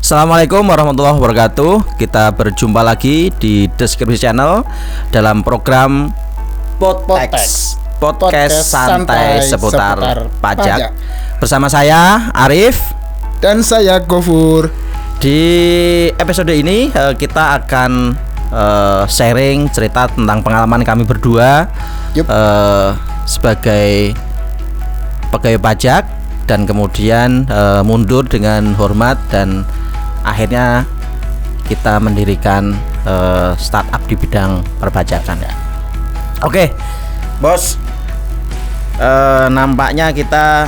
Assalamualaikum warahmatullahi wabarakatuh. Kita berjumpa lagi di Deskripsi Channel dalam program Podcast santai seputar pajak. Bersama saya Arif dan saya Gofur. Di episode ini kita akan sharing cerita tentang pengalaman kami berdua sebagai pegawai pajak dan kemudian mundur dengan hormat dan akhirnya kita mendirikan startup di bidang perpajakan ya. Oke, bos. Nampaknya kita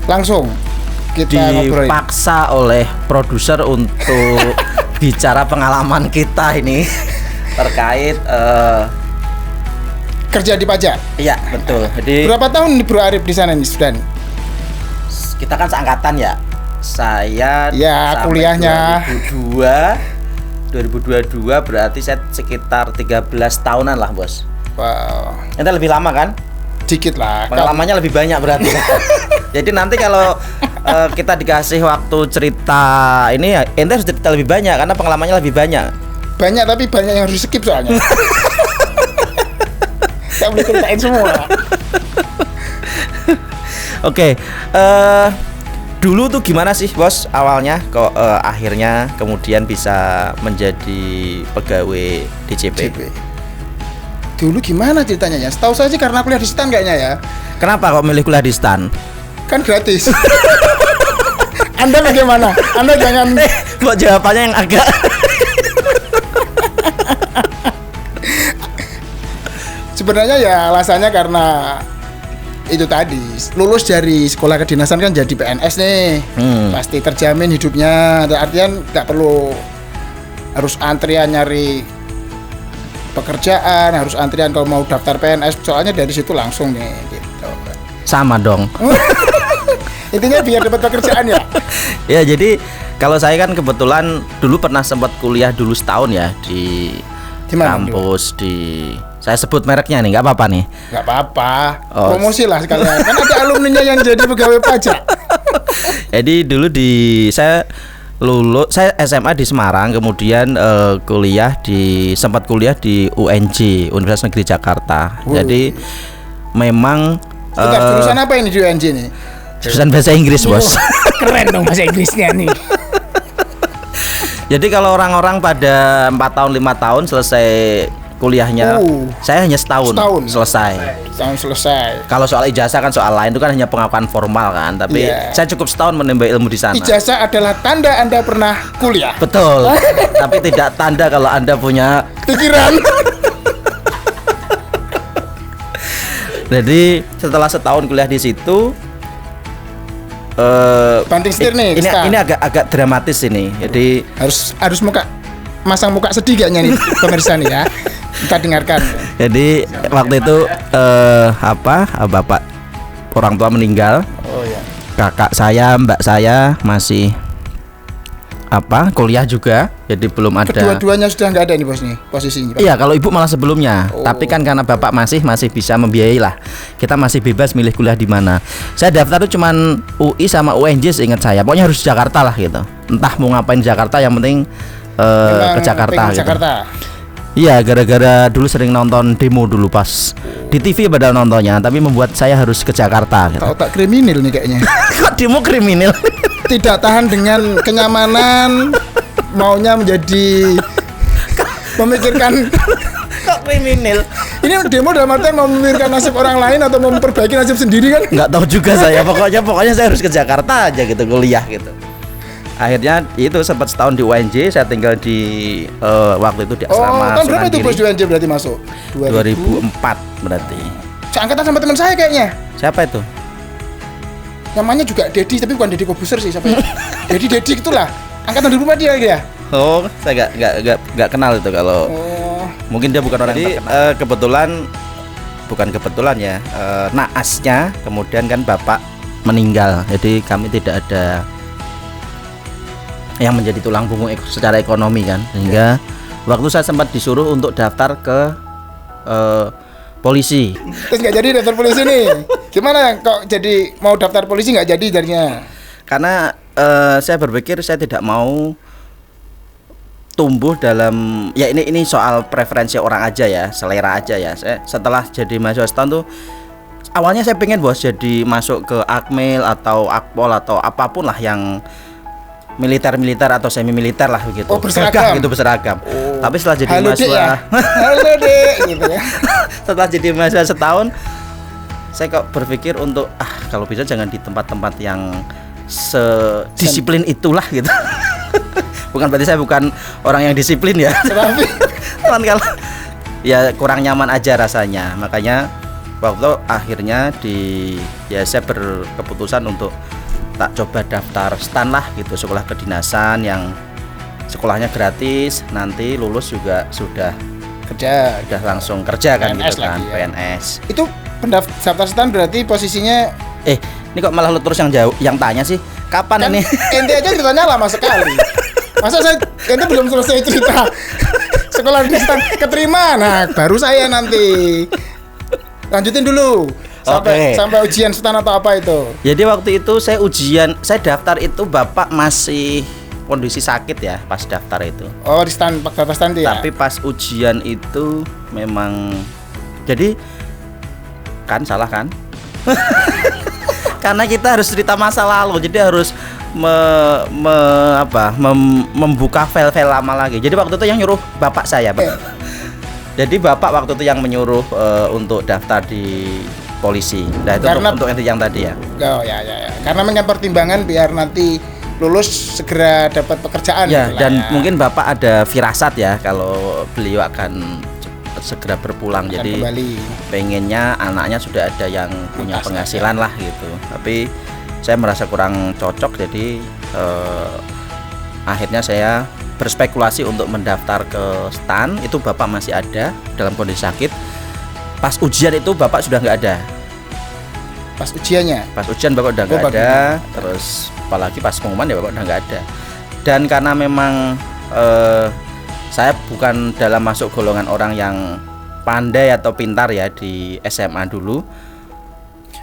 langsung dipaksa oleh produser untuk bicara pengalaman kita ini terkait kerja di pajak. Iya, betul. Jadi berapa tahun nih Bro Arif di sana nih, Sudan? Kita kan seangkatan ya. Saya kuliahnya 2022 berarti saya sekitar 13 tahunan lah, Bos. Wow. Ente lebih lama kan? Dikit lah. Pengalamannya lebih banyak berarti. Jadi nanti kalau kita dikasih waktu cerita ini ya, ente harus cerita lebih banyak karena pengalamannya lebih banyak. Banyak tapi banyak yang harus skip soalnya. Saya boleh ceritain semua. Oke, dulu tuh gimana sih, Bos? Awalnya kok akhirnya kemudian bisa menjadi pegawai DJP? Dulu gimana ceritanya ya? Setahu saya sih karena kuliah di STAN kayaknya ya. Kenapa kok milih kuliah di STAN? Kan gratis. Anda bagaimana? Anda jangan kok jawabannya yang agak sebenarnya ya alasannya karena itu tadi, lulus dari sekolah kedinasan kan jadi PNS nih. Pasti terjamin hidupnya. Artian nggak perlu harus antrian nyari pekerjaan, harus antrian kalau mau daftar PNS. Soalnya dari situ langsung nih gitu. Sama dong. Intinya biar dapat pekerjaan ya. Ya, jadi kalau saya kan kebetulan dulu pernah sempat kuliah dulu setahun ya di kampus dulu? Di saya sebut mereknya nih, nggak apa-apa nih? Nggak apa-apa, promosi lah sekalian. Kan ada alumninya yang jadi pegawai pajak. Jadi dulu saya SMA di Semarang, kemudian sempat kuliah di UNJ, Universitas Negeri Jakarta. Jadi memang jurusan apa ini di UNJ nih? Jurusan bahasa Inggris, Bos. Keren dong bahasa Inggrisnya nih. Jadi kalau orang-orang pada 4 tahun 5 tahun selesai kuliahnya, saya hanya setahun selesai. Kalau soal ijazah kan soal lain, itu kan hanya pengakuan formal kan. Tapi saya cukup setahun menimba ilmu di sana. Ijazah adalah tanda Anda pernah kuliah. Betul. Tapi tidak tanda kalau Anda punya pikiran. Jadi setelah setahun kuliah di situ, banting setir nih. Ini agak dramatis ini. Jadi harus masang muka sedih kayaknya nih pemirsa nih ya. Kita dengarkan. Jadi waktu itu bapak orang tua meninggal. Oh ya. Kakak saya, mbak saya masih kuliah juga. Jadi belum ada. Kedua-duanya sudah nggak ada nih, Bos nih posisinya. Iya, kalau ibu malah sebelumnya. Tapi kan karena bapak masih bisa membiayai lah. Kita masih bebas milih kuliah di mana. Saya daftar tuh cuman UI sama UNJ seingat saya. Pokoknya harus Jakarta lah gitu. Entah mau ngapain di Jakarta, yang penting ke Jakarta gitu. Iya, gara-gara dulu sering nonton demo dulu pas di TV pada nontonnya, tapi membuat saya harus ke Jakarta gitu. Tak kriminal nih kayaknya. Kok demo kriminal? Tidak tahan dengan kenyamanan, maunya menjadi memikirkan. Kok kriminal? Ini demo dalam artian mau memikirkan nasib orang lain atau mau memperbaiki nasib sendiri kan? Nggak tahu juga saya. Pokoknya saya harus ke Jakarta aja gitu, kuliah gitu. Akhirnya itu sempat setahun di UNJ, saya tinggal di waktu itu di asrama. Tahun berapa itu Bos di UNJ berarti masuk? 2004 berarti. Seangkatan sama teman saya kayaknya. Siapa itu? Namanya juga Dedi, tapi bukan Dedi Kobuser sih, siapa ya? Dedi itulah. Angkatan 2004 dia ya. Oh, saya nggak kenal itu kalau. Mungkin dia bukan orang yang terkenal. Bukan kebetulan ya. Naasnya kemudian kan bapak meninggal. Jadi kami tidak ada yang menjadi tulang punggung secara ekonomi kan, sehingga waktu saya sempat disuruh untuk daftar ke polisi. Terus nggak jadi daftar polisi nih? Gimana kok jadi mau daftar polisi nggak jadi jadinya? Karena saya berpikir saya tidak mau tumbuh dalam ya ini soal preferensi orang aja ya, selera aja ya. Saya setelah jadi mahasiswa STAN tuh awalnya saya pengen bos jadi masuk ke Akmil atau Akpol atau apapun lah yang militer atau semi militer lah begitu. Oh, berseragam. Gitu berseragam. Oh. Tapi setelah jadi Halo, Dek, mahasiswa ya? Halo Dek gitu ya. setelah jadi mahasiswa setahun saya kok berpikir untuk kalau bisa jangan di tempat-tempat yang sedisiplin itulah gitu. Bukan berarti saya bukan orang yang disiplin ya. Tapi Cuman kalau ya kurang nyaman aja rasanya. Makanya waktu itu akhirnya saya berkeputusan untuk tak coba daftar STAN lah gitu, sekolah kedinasan yang sekolahnya gratis, nanti lulus juga sudah kerja langsung kerja kan PNS gitu kan, lagi, ya. PNS. Itu pendaftar STAN berarti posisinya Ini kok malah lu terus yang jauh yang tanya sih, kapan kan ini? ente aja ceritanya lama sekali. Masa ente belum selesai cerita sekolah STAN keterima, nah baru saya nanti lanjutin dulu sampai ujian STAN atau apa itu. Jadi waktu itu saya daftar itu bapak masih kondisi sakit ya pas daftar itu. Oh di STAN, pas daftar STAN ya. Tapi pas ujian itu memang jadi kan salah kan? Karena kita harus cerita masa lalu, jadi harus membuka file-file lama lagi. Jadi waktu itu yang nyuruh bapak saya, Pak. Jadi bapak waktu itu yang menyuruh untuk daftar di polisi. Nah itu untuk yang tadi ya. Oh ya. Karena dengan pertimbangan biar nanti lulus segera dapat pekerjaan. Ya, gitu dan ya. mungkin bapak ada firasat ya kalau beliau akan segera berpulang. Akan jadi kembali. Pengennya anaknya sudah ada yang punya penghasilan lah gitu. Tapi saya merasa kurang cocok, jadi akhirnya saya berspekulasi untuk mendaftar ke STAN. Itu bapak masih ada dalam kondisi sakit. Pas ujian itu bapak sudah nggak ada. Pas ujiannya? Pas ujian bapak udah nggak ada. Terus apalagi pas pengumuman ya bapak udah nggak ada. Dan karena memang saya bukan dalam masuk golongan orang yang pandai atau pintar ya di SMA dulu.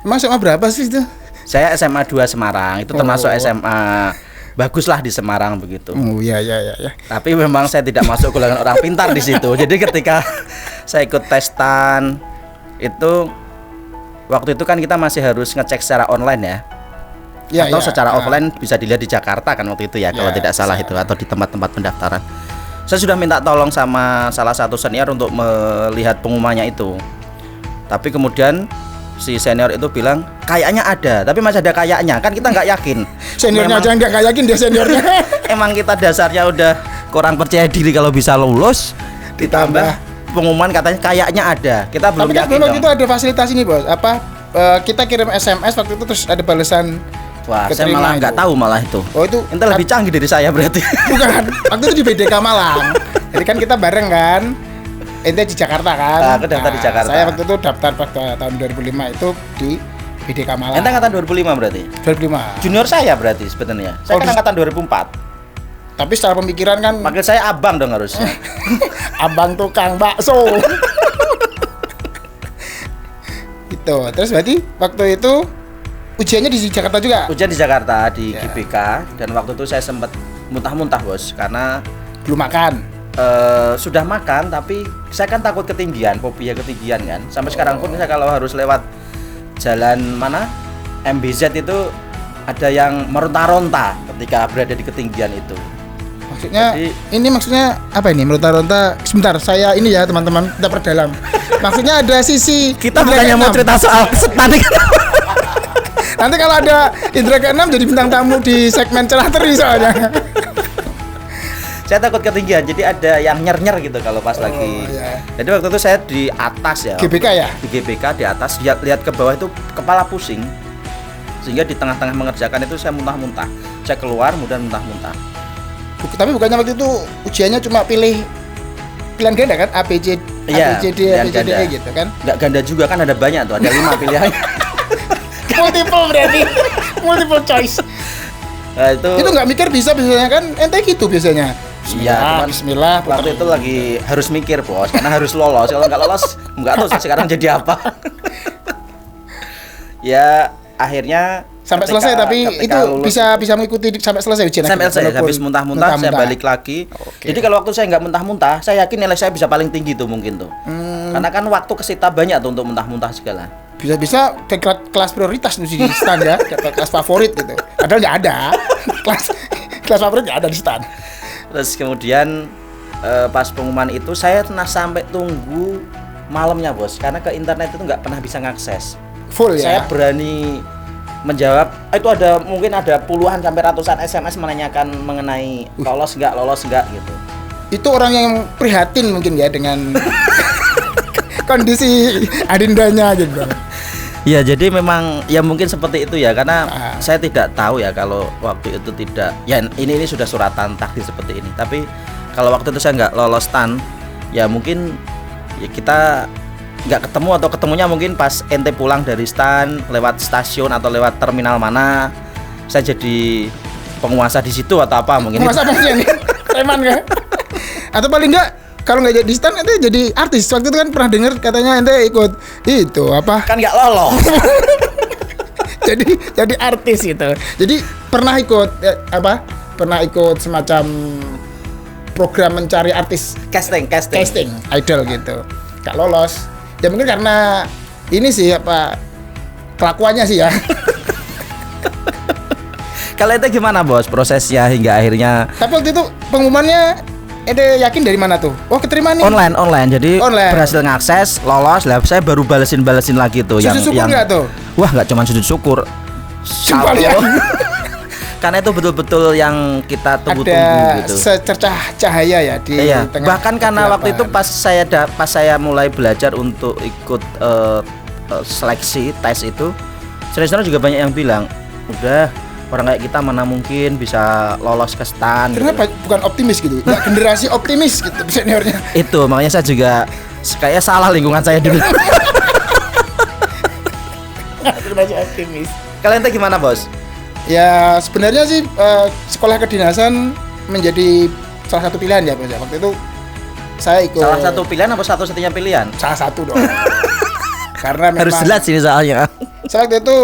Emang SMA berapa sih itu? Saya SMA 2 Semarang. Itu termasuk SMA bagus lah di Semarang begitu. Oh ya. Tapi memang saya tidak masuk golongan orang pintar di situ. Jadi ketika saya ikut tes STAN itu waktu itu kan kita masih harus ngecek secara online ya. Atau secara offline bisa dilihat di Jakarta kan waktu itu ya, kalau tidak salah itu, atau di tempat-tempat pendaftaran. Saya sudah minta tolong sama salah satu senior untuk melihat pengumumannya itu. Tapi kemudian si senior itu bilang kayaknya ada, tapi masih ada kayaknya, kan kita nggak yakin. Seniornya aja nggak yakin dia seniornya. Emang kita dasarnya udah kurang percaya diri kalau bisa lulus, ditambah pengumuman katanya kayaknya ada, kita belum yakin. Tapi kan itu ada fasilitas ini bos, kita kirim SMS waktu itu terus ada balasan. Wah, saya malah nggak tahu malah itu. Oh itu ente lebih canggih dari saya berarti. Bukan, waktu itu di BDK Malang. Jadi kan kita bareng kan. Ente di Jakarta kan? Aku daftar di Jakarta. Saya waktu itu daftar pada tahun 2005 itu di BDK Malang. Ente angkatan 2005 berarti? 2005. Junior saya berarti sebenarnya. Saya kan angkatan 2004. Tapi secara pemikiran kan panggil saya abang dong harusnya. Abang tukang bakso. Itu. Terus berarti waktu itu ujiannya di Jakarta juga? Ujian di Jakarta di GBK, dan waktu itu saya sempat muntah-muntah bos karena belum makan. Sudah makan tapi saya kan takut ketinggian, fobia ketinggian kan. Sampai sekarang pun saya kalau harus lewat jalan mana MBZ itu ada yang meronta-ronta ketika berada di ketinggian itu. Maksudnya ini maksudnya apa ini meronta-ronta? Sebentar, saya ini ya teman-teman kita perdalam. Maksudnya ada sisi kita bukannya mau cerita soal STAN. Nanti kalau ada Indra ke-6 jadi bintang tamu di segmen cerah teri soalnya. Saya takut ketinggian, jadi ada yang nyer-nyer gitu kalau pas lagi. Iya. Jadi waktu itu saya di atas ya. GBK ya? Di GBK di atas, lihat ke bawah itu kepala pusing. Sehingga di tengah-tengah mengerjakan itu saya muntah-muntah. Saya keluar kemudian muntah-muntah. Tapi bukannya waktu itu ujiannya cuma pilihan ganda kan? A, B, C, Iya, D, A, B, C, D, E gitu kan? Enggak ganda juga kan, ada banyak tuh, ada 5 pilihan. Multiple berarti. Multiple choice. Nah, itu nggak mikir biasanya kan ente gitu biasanya. Iya, Bismillah. Waktu itu lagi harus mikir bos, karena harus lolos. Kalau nggak lolos, nggak tahu sekarang jadi apa. Ya akhirnya sampai ketika- selesai, tapi ketika itu lulus bisa mengikuti sampai selesai ujian. sampai selesai, walaupun habis muntah-muntah saya balik lagi. Oke. Jadi kalau waktu saya nggak muntah-muntah, saya yakin nilai saya bisa paling tinggi tuh mungkin tuh. Karena kan waktu kesita banyak tuh untuk muntah-muntah segala. Bisa-bisa ke kelas prioritas di stand ya, ke kelas favorit gitu. Padahal nggak ada kelas favorit nggak ada di stand. Terus kemudian pas pengumuman itu saya sampai tunggu malamnya bos, karena ke internet itu nggak pernah bisa ngakses. Full Saya ya. berani menjawab itu mungkin ada puluhan sampai ratusan SMS menanyakan mengenai lolos nggak gitu. Itu orang yang prihatin mungkin ya dengan kondisi adindanya gitu. Ya jadi memang ya mungkin seperti itu ya, karena Ah. saya tidak tahu ya kalau waktu itu tidak ya ini sudah suratan takdir seperti ini. Tapi kalau waktu itu saya nggak lolos STAN, ya mungkin ya kita nggak ketemu, atau ketemunya mungkin pas ente pulang dari STAN lewat stasiun atau lewat terminal mana, saya jadi penguasa di situ atau apa mungkin. Masa apa sih ini? Preman kan? Atau paling enggak kalau nggak jadi stand ente jadi artis. Waktu itu kan pernah dengar katanya ente ikut itu apa? Kan nggak lolos. jadi artis gitu. Jadi pernah ikut Pernah ikut semacam program mencari artis casting idol gitu. Gak lolos. Ya mungkin karena ini sih kelakuannya sih ya. Kalau itu gimana bos prosesnya hingga akhirnya Tapi waktu itu pengumumannya ente yakin dari mana tuh? Oh, keterima nih. online jadi Online. berhasil ngakses lolos lah, saya baru balesin lagi tuh Sujud syukur nggak tuh? wah nggak cuma sujud syukur Sumpah ya. karena itu betul-betul yang kita tunggu-tunggu Ada gitu. secercah cahaya ya di Iya, tengah bahkan karena waktu itu kegelapan. pas saya mulai belajar untuk ikut seleksi tes itu, senior juga banyak yang bilang, udah orang kayak kita mana mungkin bisa lolos ke STAN. Kenapa bukan optimis gitu? Nggak generasi optimis gitu seniornya. Itu makanya saya juga kayak salah lingkungan saya dulu. Generasi optimis. Kalian tuh gimana bos? Ya sebenarnya sih sekolah kedinasan menjadi salah satu pilihan ya Bos. Waktu itu saya ikut Salah satu pilihan apa satu-satunya pilihan? salah satu dong. Karena memang Harus jelas sini soalnya. saya waktu itu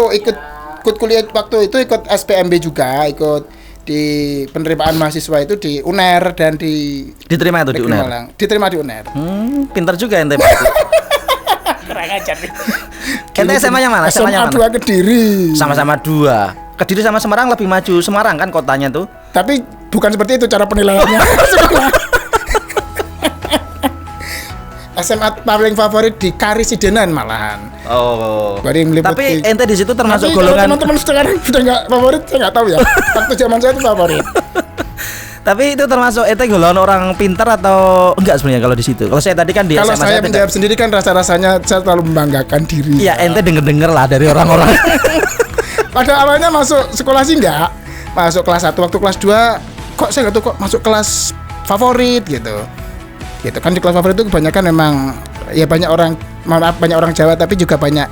ikut kuliah waktu itu ikut SPMB juga, ikut di penerimaan mahasiswa itu di UNER dan di Diterima itu di Negeri UNER. Malang. Diterima di UNER. Pintar juga ente. Kurang ajar nih. Ente SMA-nya mana? SMA-nya SMA mana? 2 Kediri. Sama-sama 2. Kediri sama Semarang lebih maju. Semarang kan kotanya tuh. Tapi bukan seperti itu cara penilaiannya. SMA paling favorit di Karisidenan malahan. Oh. Baru yang Tapi meliputi. ente di situ termasuk Tapi golongan. kalau teman-teman sekarang sudah nggak favorit, saya nggak tahu ya. Waktu zaman saya itu favorit. Tapi itu termasuk ente golongan orang pintar atau enggak sebenarnya kalau di situ? Kalau saya tadi kan di Kalau SMA saya tidak. menjawab sendiri kan rasa-rasanya saya terlalu membanggakan diri. Iya, ente denger-denger lah dari orang-orang. Pada awalnya masuk sekolah sih enggak. Masuk kelas 1, waktu kelas 2 kok saya nggak tahu kok masuk kelas favorit gitu. Gitu kan di kelas favorit itu kebanyakan memang ya banyak orang Jawa tapi juga banyak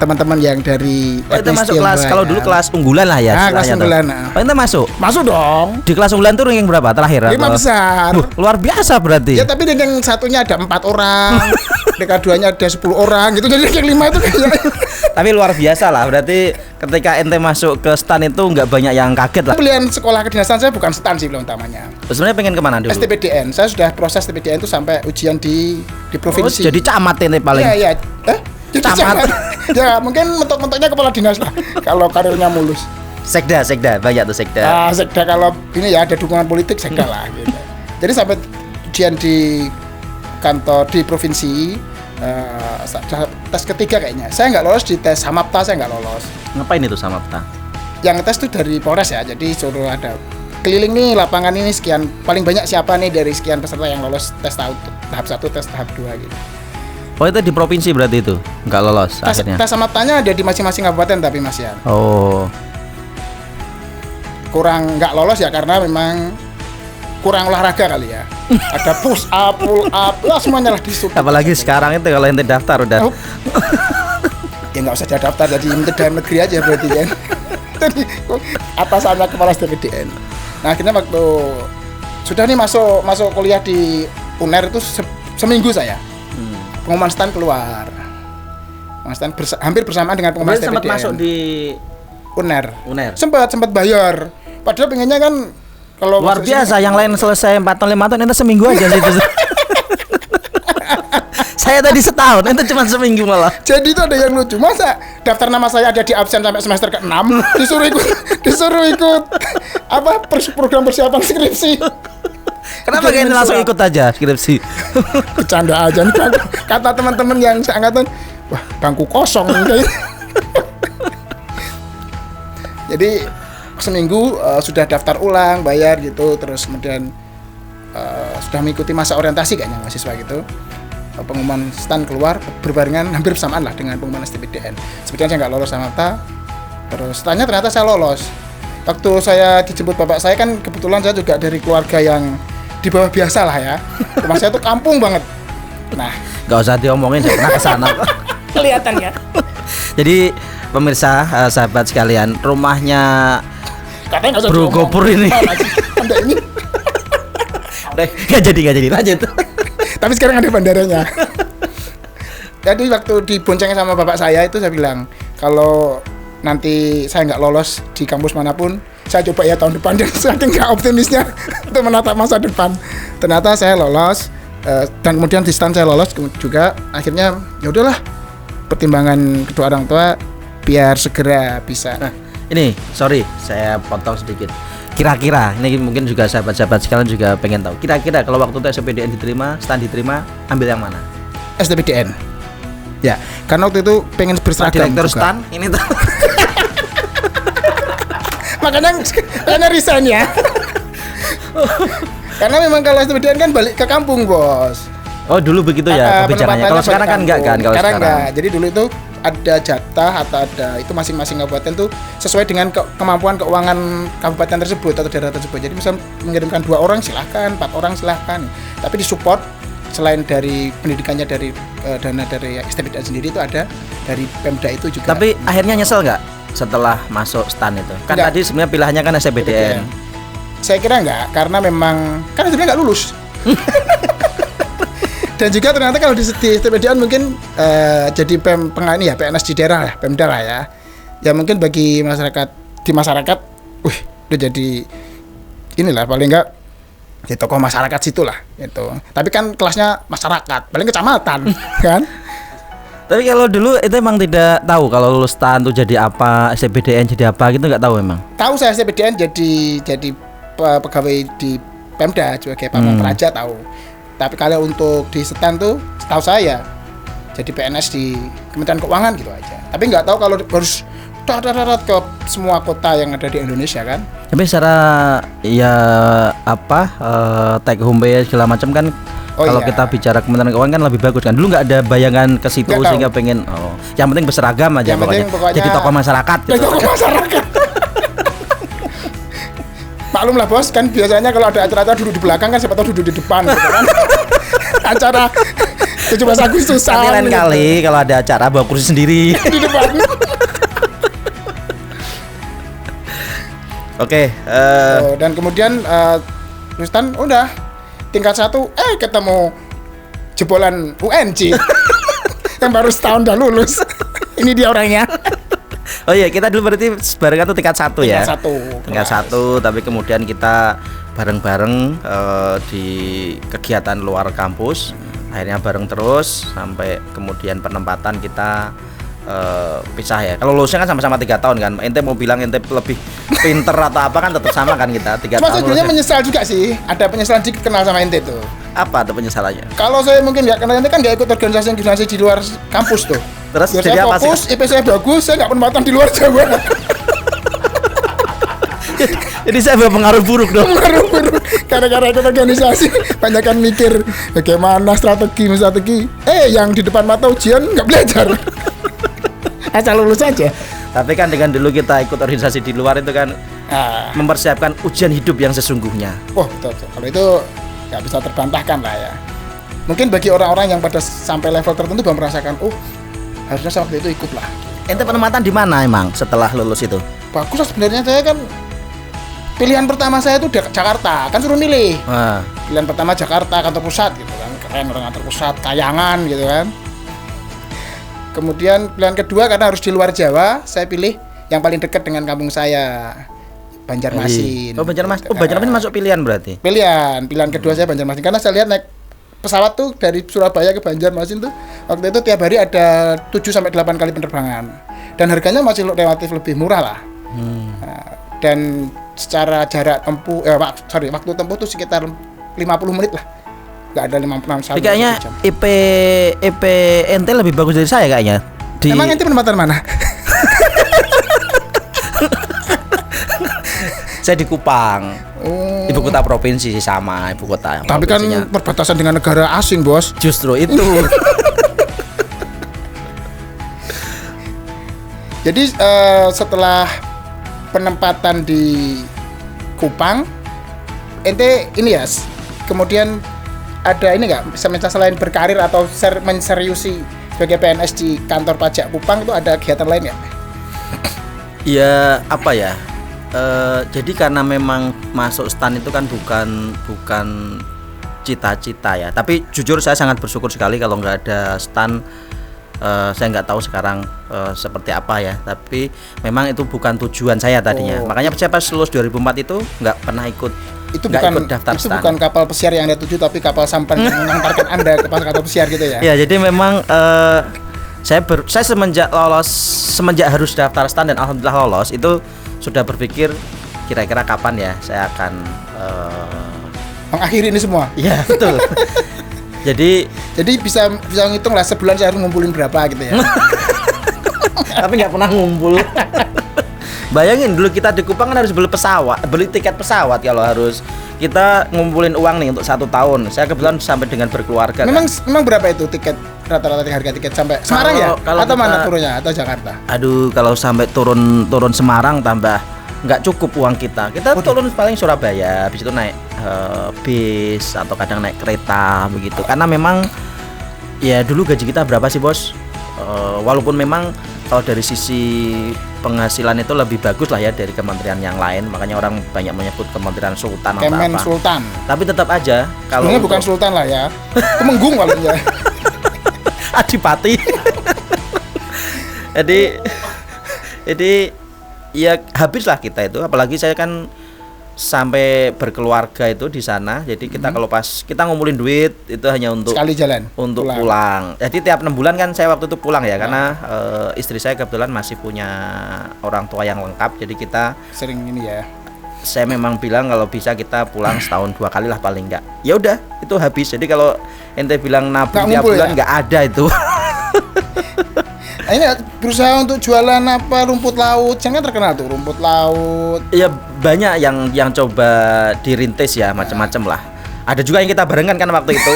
teman-teman yang dari Oh, ente etnis masuk kelas Tionghoa kalau ya. dulu kelas unggulan lah ya. Nah, kelas istilahnya tuh. unggulan, nah. Oh, ente masuk. Masuk dong. Di kelas unggulan tuh ranking berapa terakhir? 5 atau? besar. Luar biasa berarti. Ya tapi ranking satunya ada 4 orang, ranking 2-nya ada 10 orang gitu. Jadi ranking 5 itu kayak Tapi luar biasa lah. Berarti ketika ente masuk ke STAN itu nggak banyak yang kaget lah. pilihan sekolah kedinasan saya bukan STAN sih belum utamanya. Sebenarnya pengen kemana dulu? STPDN. Saya sudah proses STPDN itu sampai ujian di Oh, provinsi. jadi camat ente paling. Iya, iya. Jadi Camat. Ya, mungkin mentok-mentoknya kepala dinas lah kalau karirnya mulus. Sekda banyak tuh sekda. Sekda kalau ini ya ada dukungan politik sekda lah gitu. Jadi sampai ujian di kantor di provinsi tes ketiga kayaknya. Saya nggak lolos di tes Samapta, saya nggak lolos. Ngapain itu sama Peta? Yang tes itu dari Polres ya. Jadi suruh ada keliling nih lapangan ini sekian, paling banyak siapa nih dari sekian peserta yang lolos tes tahap 1, tes tahap 2 gitu. Oh itu di provinsi berarti itu nggak lolos akhirnya. Tes Samaptanya ada di masing-masing kabupaten tapi Mas ya. Oh. Kurang nggak lolos ya karena memang kurang olahraga kali ya. Ada push up, pull up, lah semuanya lah disuruh. Apalagi sekarang itu kalau ente daftar udah. Oh. Ya nggak usah dia daftar jadi Menteri Dalam Negeri aja berarti kan. Jadi atasannya kepala STPDN. Nah akhirnya waktu sudah nih masuk kuliah di UNER itu seminggu saya. Pengumuman STAN keluar. Pengumuman hampir bersamaan dengan pengumuman Berarti sempat STPDN. masuk di Uner. Uner. Sempat bayar. Padahal pengennya kan kalau Luar masuk biasa, yang lain selesai 4 tahun 5 tahun, ente seminggu aja situ. Saya tadi setahun, ente cuma seminggu malah. Jadi itu ada yang lucu, masa daftar nama saya ada di absen sampai semester ke-6 disuruh ikut apa program persiapan skripsi. Kenapa kayaknya langsung ikut aja skripsi? Bercanda aja nih, kata teman-teman yang seangkatan, wah bangku kosong nih. Jadi seminggu sudah daftar ulang, bayar gitu, terus kemudian sudah mengikuti masa orientasi kayaknya mahasiswa gitu. Pengumuman STAN keluar berbarengan hampir bersamaan lah dengan pengumuman STPDN. Sebetulnya saya nggak lolos sama terus STAN-nya ternyata saya lolos. Waktu saya dijemput bapak saya kan kebetulan saya juga dari keluarga yang di bawah biasa lah ya. Rumah saya tuh kampung banget. Nah, Gak usah diomongin, saya pernah kesana. kelihatan ya. Jadi pemirsa, sahabat sekalian, rumahnya Katanya nggak usah Bro diomong. Gopur ini. Anda ini. Gak jadi lanjut. Tapi sekarang ada bandaranya. Jadi waktu diboncengin sama bapak saya itu saya bilang, kalau nanti saya nggak lolos di kampus manapun, saya coba ya tahun depan. Dan saking nggak optimisnya untuk menatap masa depan. Ternyata saya lolos, dan kemudian di STAN saya lolos juga. Akhirnya ya udahlah, pertimbangan kedua orang tua biar segera bisa. Nah, ini sorry, saya potong sedikit. Kira-kira, ini mungkin juga sahabat-sahabat sekalian juga pengen tahu. Kira-kira kalau waktu itu SPDN diterima, STAN diterima, ambil yang mana? STPDN. Ya, karena waktu itu pengen berseragam Direktur juga. STAN ini tuh. Makanya resign ya. Karena memang kalau STPDN kan balik ke kampung, Bos. Oh, dulu begitu ya kebijakannya. Kalau Penempatannya sekarang kan balik enggak kan kampung. kalau sekarang sekarang. enggak. Jadi dulu itu ada jatah atau ada itu masing-masing kabupaten tuh sesuai dengan kemampuan keuangan kabupaten tersebut atau daerah tersebut. Jadi misal mengirimkan 2 orang silahkan, 4 orang silahkan. Tapi disupport selain dari pendidikannya dari dana dari STPDN sendiri itu ada dari Pemda itu juga. Tapi akhirnya nyesel nggak setelah masuk STAN itu? Kan Enggak. tadi sebenarnya pilihannya kan SPDN. Saya kira enggak, karena memang kan sebenarnya enggak lulus. Dan juga ternyata kalau di STPDN mungkin jadi PNS di daerah ya, Pemda lah ya. Ya mungkin bagi masyarakat wih, udah jadi inilah paling enggak di tokoh masyarakat situlah gitu. Tapi kan kelasnya masyarakat, paling kecamatan kan. Tapi kalau dulu itu emang tidak tahu kalau lulus STAN tuh jadi apa, SPDN jadi apa gitu, nggak tahu emang. Tahu saya STPDN jadi pegawai di Pemda sebagai pamong praja tahu. Tapi kalau untuk di STAN tuh setahu saya jadi PNS di Kementerian Keuangan gitu aja. Tapi nggak tahu kalau harus darat ke semua kota yang ada di Indonesia kan. Tapi secara ya apa take home pay segala macam kan. Oh Kalau iya. kita bicara Kementerian Keuangan kan lebih bagus kan. Dulu nggak ada bayangan ke situ Nggak tahu. sehingga pengen yang penting berseragam aja Yang penting pokoknya jadi tokoh masyarakat Jadi gitu. tokoh masyarakat. Maklum lah bos, kan biasanya kalau ada acara-acara duduk di belakang kan siapa tahu duduk di depan gitu kan. Acara 17 Agustusan Tapi lain gitu. kali kalau ada acara bawa kursi sendiri. Di depan. Oke, Dan kemudian Rustan udah tingkat 1 ketemu jebolan UNJ yang baru setahun dah lulus. Ini dia orangnya. oh iya kita dulu berarti barengan tuh tingkat 1 ya. Tingkat 1. Tapi kemudian kita bareng-bareng di kegiatan luar kampus. Akhirnya bareng terus sampai kemudian penempatan kita pisah ya. Kalau lulusnya kan sama-sama 3 tahun kan. Ente mau bilang ente lebih pinter atau apa kan tetap sama kan kita 3 Cuma tahun. sebenarnya lulusnya. menyesal juga sih. Ada penyesalan dikit kenal sama ente tuh. Apa tuh penyesalannya? Kalau saya mungkin nggak kenal ente kan nggak ikut organisasi di luar kampus tuh. Terus Biar jadi saya apa sih? fokus, IP saya bagus, saya nggak penempatan di luar Jawa. Jadi saya berpengaruh buruk dong. Baru-baru gara-gara ikut organisasi banyak kan mikir bagaimana strategi. Yang di depan mata ujian nggak belajar. Asal lulus aja. Tapi kan dengan dulu kita ikut organisasi di luar itu kan Nah, mempersiapkan ujian hidup yang sesungguhnya. betul. Kalau itu nggak bisa terbantahkan lah ya. Mungkin bagi orang-orang yang pada sampai level tertentu baru merasakan, harusnya saya waktu itu ikut lah. Ente penempatan di mana emang setelah lulus itu? Bagus lah sebenarnya, saya kan pilihan pertama saya itu Jakarta, kan suruh milih. Wah. Pilihan pertama Jakarta, kantor pusat gitu kan, keren orang kantor pusat, kayangan gitu kan. Kemudian pilihan kedua karena harus di luar Jawa, saya pilih yang paling dekat dengan kampung saya, Banjarmasin. Oh, Banjarmasin. Oh, Banjarmasin masuk pilihan berarti. Pilihan kedua saya Banjarmasin karena saya lihat naik pesawat tuh dari Surabaya ke Banjarmasin tuh waktu itu tiap hari ada 7 sampai 8 kali penerbangan. Dan harganya masih relatif lebih murah lah. Dan secara jarak tempuh waktu tempuh tuh sekitar 50 menit lah. Enggak ada 56 Tapi kayaknya IP ente lebih bagus dari saya kayaknya. Emang ente penempatan mana? Saya di Kupang. Ibu kota provinsi sih sama ibu kota. Tapi kan perbatasan dengan negara asing, Bos. Justru itu. Jadi setelah penempatan di Kupang, ente ini ya, kemudian ada ini nggak, semacam selain berkarir atau menseriusi sebagai PNS di kantor pajak Kupang itu ada kegiatan lain nggak? Ya apa ya? Jadi karena memang masuk STAN itu kan bukan cita-cita ya. Tapi jujur saya sangat bersyukur sekali kalau nggak ada STAN. Saya nggak tahu sekarang seperti apa ya. Tapi memang itu bukan tujuan saya tadinya. Makanya saya pas lulus 2004 itu nggak pernah ikut. Itu bukan kapal pesiar yang Anda tuju, tapi kapal sampan yang mengantarkan Anda ke kapal pesiar gitu ya. Ya, jadi memang saya semenjak harus daftar STAN dan alhamdulillah lolos itu sudah berpikir kira-kira kapan ya saya akan mengakhiri ini semua. Iya, betul. jadi bisa ngitung lah sebulan saya harus ngumpulin berapa gitu ya. Tapi nggak pernah ngumpul. Bayangin dulu kita di Kupang kan harus beli tiket pesawat kalau harus kita ngumpulin uang nih untuk 1 tahun. Saya kebetulan sampai dengan berkeluarga. Memang berapa itu tiket rata-rata harga tiket sampai Semarang atau mana turunnya atau Jakarta? Aduh, kalau sampai turun Semarang tambah nggak cukup uang kita. Kita turun paling Surabaya, habis itu naik bis atau kadang naik kereta begitu. Karena memang ya dulu gaji kita berapa sih, Bos? Walaupun memang kalau dari sisi penghasilan itu lebih bagus lah ya dari kementerian yang lain, makanya orang banyak menyebut Kementerian Sultan atau Kemen apa. Sultan. Tapi tetap aja kalau sebenarnya bukan Sultan lah ya, Temenggung paling ya. Adipati. jadi ya habislah kita itu, apalagi saya kan sampai berkeluarga itu di sana. Jadi kita kalau pas kita ngumpulin duit itu hanya untuk sekali jalan untuk pulang. Jadi tiap 6 bulan kan saya waktu itu pulang ya, karena istri saya kebetulan masih punya orang tua yang lengkap. Jadi kita sering ini ya. Saya memang bilang kalau bisa kita pulang setahun 2 kali lah paling enggak. Ya udah, itu habis. Jadi kalau ente bilang nabung tiap bulan enggak ada itu. Ini berusaha untuk jualan apa, rumput laut, jangan terkenal tuh rumput laut. Ya banyak yang coba dirintis ya, macam-macam lah. Ada juga yang kita barengan kan waktu itu.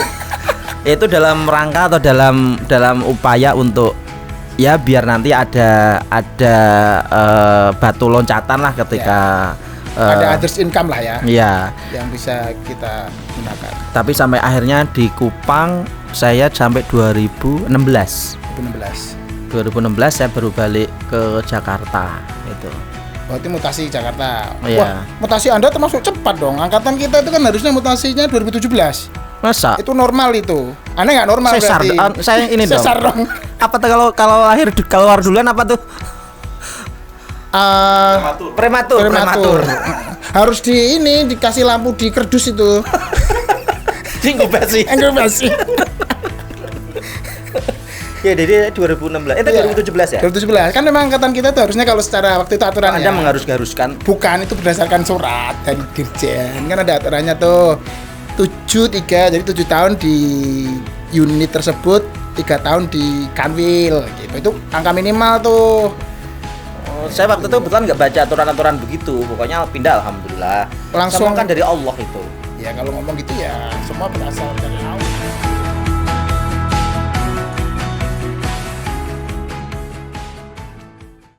Itu dalam rangka atau dalam upaya untuk ya biar nanti ada batu loncatan lah ketika ada others income lah ya. Iya. Yang bisa kita gunakan. Tapi sampai akhirnya di Kupang saya sampai 2016 saya baru balik ke Jakarta itu. Berarti mutasi Jakarta. Iya. Wah, mutasi Anda termasuk cepat dong. Angkatan kita itu kan harusnya mutasinya 2017. Masa? Itu normal itu. Anda nggak normal Sesar, berarti. saya ini dong. Sesar dong. Apa tuh kalau lahir keluar duluan apa tuh? Prematur. Harus dikasih lampu di kerdus itu. Inkubasi. Ya, jadi 2016. Itu 2017 ya? 2017. Kan memang angkatan kita tuh harusnya kalau secara waktu itu aturannya. Anda mengharuskan? Bukan, itu berdasarkan surat dari Dirjen. Kan ada aturannya tuh. 7-3, jadi 7 tahun di unit tersebut, 3 tahun di Kanwil gitu. Itu angka minimal tuh. Saya waktu itu kebetulan nggak baca aturan-aturan begitu. Pokoknya pindah, alhamdulillah. Langsung semua kan dari Allah itu. Ya kalau ngomong gitu ya semua berasal dari Allah.